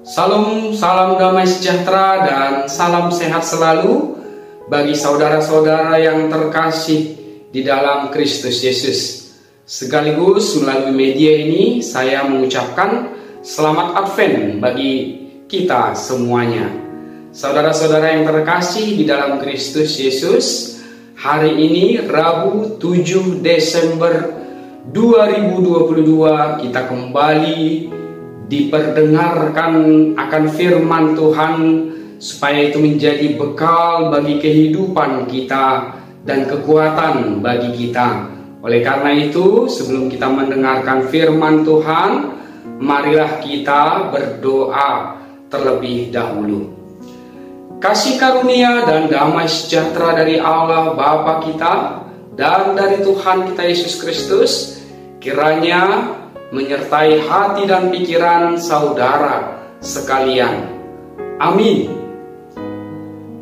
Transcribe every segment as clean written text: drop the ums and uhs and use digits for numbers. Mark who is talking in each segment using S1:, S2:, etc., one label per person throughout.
S1: Salam, salam damai sejahtera dan salam sehat selalu bagi saudara-saudara yang terkasih di dalam Kristus Yesus. Sekaligus melalui media ini saya mengucapkan selamat Advent bagi kita semuanya. Saudara-saudara yang terkasih di dalam Kristus Yesus, hari ini Rabu 7 Desember 2022 kita kembali diperdengarkan akan firman Tuhan supaya itu menjadi bekal bagi kehidupan kita dan kekuatan bagi kita. Oleh karena itu, sebelum kita mendengarkan firman Tuhan, marilah kita berdoa terlebih dahulu. Kasih karunia dan damai sejahtera dari Allah Bapa kita dan dari Tuhan kita Yesus Kristus kiranya menyertai hati dan pikiran saudara sekalian. Amin.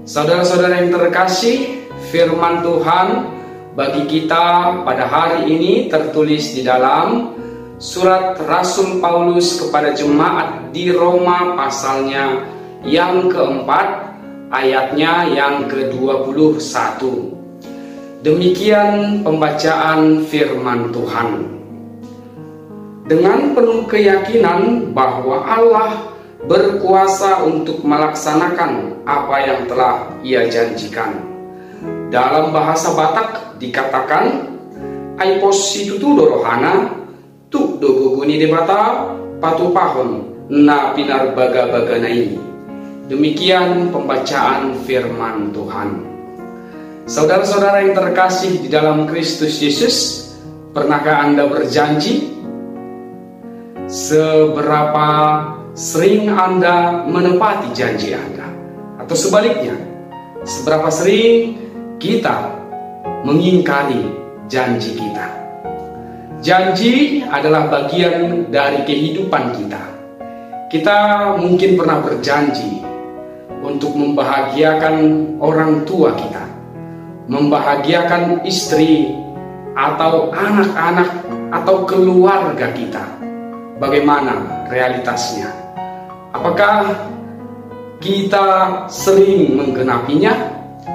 S1: Saudara-saudara yang terkasih, firman Tuhan bagi kita pada hari ini tertulis di dalam surat Rasul Paulus kepada jemaat di Roma pasalnya yang keempat, ayatnya yang ke-21. Demikian pembacaan firman Tuhan. Dengan penuh keyakinan bahwa Allah berkuasa untuk melaksanakan apa yang telah Ia janjikan. Dalam bahasa Batak dikatakan, ai positu tu dorohana, tu dogoguni debata, patu pahon, na pinar baga-baga ini. Demikian pembacaan firman Tuhan. Saudara-saudara yang terkasih di dalam Kristus Yesus, pernahkah Anda berjanji? Seberapa sering Anda menepati janji Anda? Atau sebaliknya, seberapa sering kita mengingkari janji kita? Janji adalah bagian dari kehidupan kita. Kita mungkin pernah berjanji untuk membahagiakan orang tua kita, membahagiakan istri atau anak-anak atau keluarga kita. Bagaimana realitasnya? Apakah kita sering menggenapinya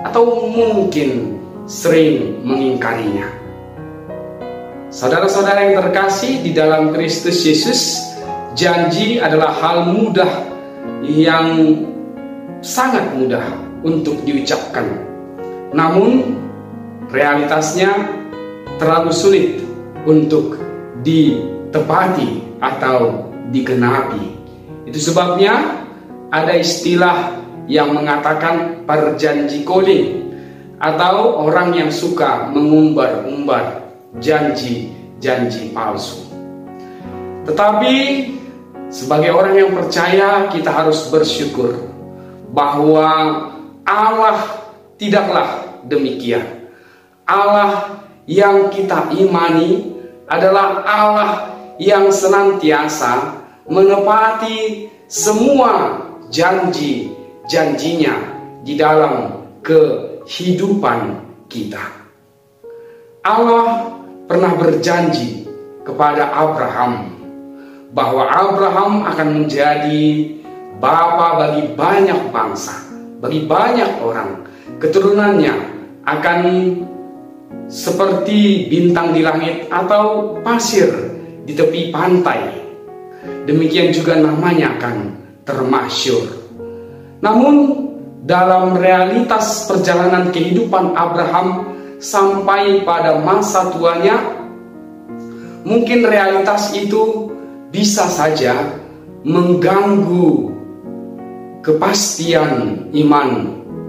S1: atau mungkin sering mengingkarinya? Saudara-saudara yang terkasih di dalam Kristus Yesus, janji adalah hal mudah yang sangat mudah untuk diucapkan. Namun realitasnya terlalu sulit untuk ditepati atau digenapi. Itu sebabnya ada istilah yang mengatakan perjanji calling, atau orang yang suka mengumbar-umbar janji-janji palsu. Tetapi sebagai orang yang percaya, kita harus bersyukur bahwa Allah tidaklah demikian. Allah yang kita imani adalah Allah yang senantiasa menepati semua janji-janjinya di dalam kehidupan kita. Allah pernah berjanji kepada Abraham bahwa Abraham akan menjadi bapa bagi banyak bangsa, bagi banyak orang. Keturunannya akan seperti bintang di langit atau pasir di tepi pantai. Demikian juga namanya akan termasyhur. Namun dalam realitas perjalanan kehidupan Abraham sampai pada masa tuanya, mungkin realitas itu bisa saja mengganggu kepastian iman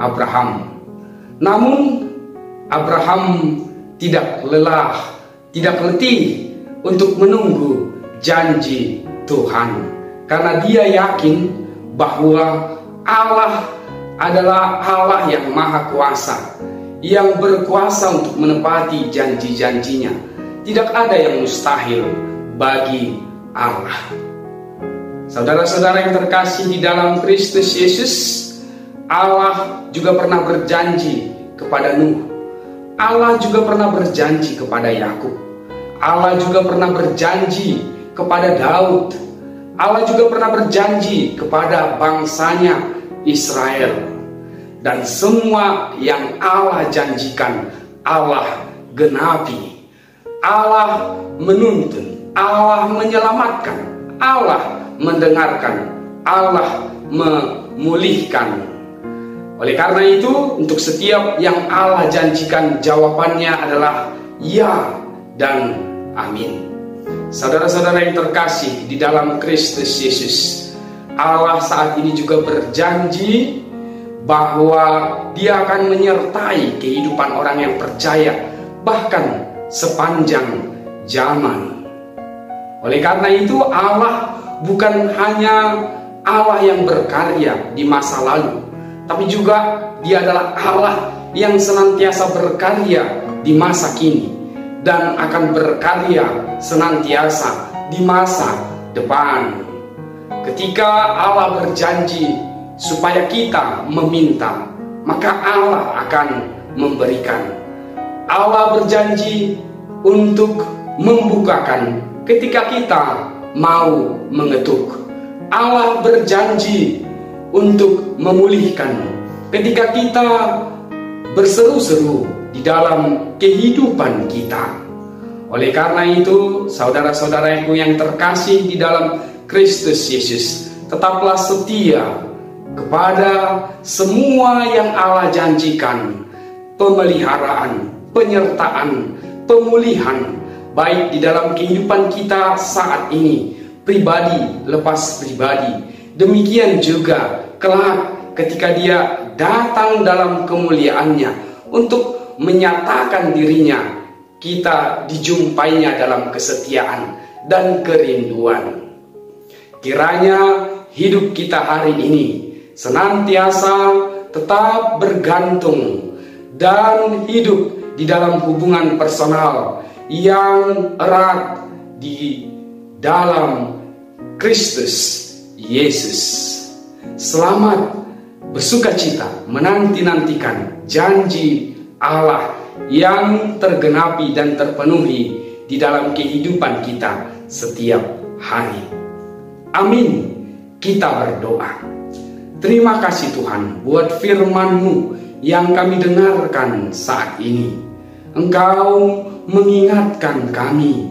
S1: Abraham. Namun Abraham tidak lelah, tidak letih untuk menunggu janji Tuhan, karena dia yakin bahwa Allah adalah Allah yang maha kuasa, yang berkuasa untuk menepati janji-janjinya. Tidak ada yang mustahil bagi Allah. Saudara-saudara yang terkasih di dalam Kristus Yesus, Allah juga pernah berjanji kepada Nuh. Allah juga pernah berjanji kepada Yakub. Allah juga pernah berjanji kepada Daud. Allah juga pernah berjanji kepada bangsanya Israel. Dan semua yang Allah janjikan, Allah genapi. Allah menuntun, Allah menyelamatkan, Allah mendengarkan, Allah memulihkan. Oleh karena itu, untuk setiap yang Allah janjikan, jawabannya adalah ya dan amin. Saudara-saudara yang terkasih di dalam Kristus Yesus, Allah saat ini juga berjanji bahwa Dia akan menyertai kehidupan orang yang percaya bahkan sepanjang zaman. Oleh karena itu, Allah bukan hanya Allah yang berkarya di masa lalu, tapi juga Dia adalah Allah yang senantiasa berkarya di masa kini dan akan berkarya senantiasa di masa depan. Ketika Allah berjanji supaya kita meminta, maka Allah akan memberikan. Allah berjanji untuk membukakan ketika kita mau mengetuk. Allah berjanji untuk memulihkan ketika kita berseru-seru di dalam kehidupan kita. Oleh karena itu, saudara-saudaraku yang terkasih di dalam Kristus Yesus, tetaplah setia kepada semua yang Allah janjikan, pemeliharaan, penyertaan, pemulihan, baik di dalam kehidupan kita saat ini, pribadi lepas pribadi. Demikian juga kelak ketika Dia datang dalam kemuliaannya untuk menyatakan dirinya, kita dijumpainya dalam kesetiaan dan kerinduan. Kiranya hidup kita hari ini senantiasa tetap bergantung dan hidup di dalam hubungan personal yang erat di dalam Kristus Yesus. Selamat bersukacita menanti-nantikan janji Allah yang tergenapi dan terpenuhi di dalam kehidupan kita setiap hari. Amin. Kita berdoa. Terima kasih Tuhan buat firman-Mu yang kami dengarkan saat ini. Engkau mengingatkan kami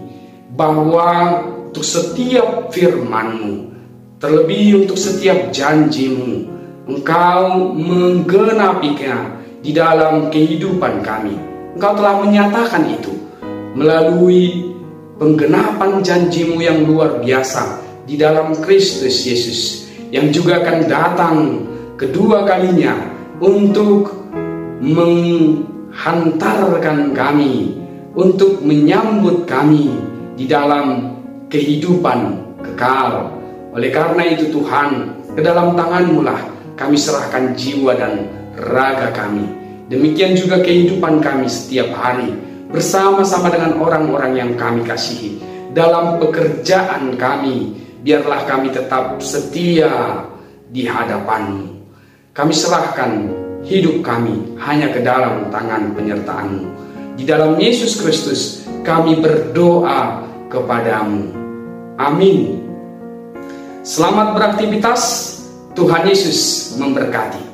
S1: bahwa untuk setiap firman-Mu, terlebih untuk setiap janji-Mu, Engkau menggenapinya di dalam kehidupan kami. Engkau telah menyatakan itu melalui penggenapan janji-Mu yang luar biasa di dalam Kristus Yesus, yang juga akan datang kedua kalinya untuk menghantarkan kami, untuk menyambut kami di dalam kehidupan kekal. Oleh karena itu Tuhan, ke dalam tangan-Mu lah kami serahkan jiwa dan raga kami. Demikian juga kehidupan kami setiap hari bersama-sama dengan orang-orang yang kami kasihi. Dalam pekerjaan kami, biarlah kami tetap setia di hadapan-Mu. Kami serahkan hidup kami hanya ke dalam tangan penyertaan-Mu. Di dalam Yesus Kristus kami berdoa kepadamu. Amin. Selamat beraktivitas. Tuhan Yesus memberkati.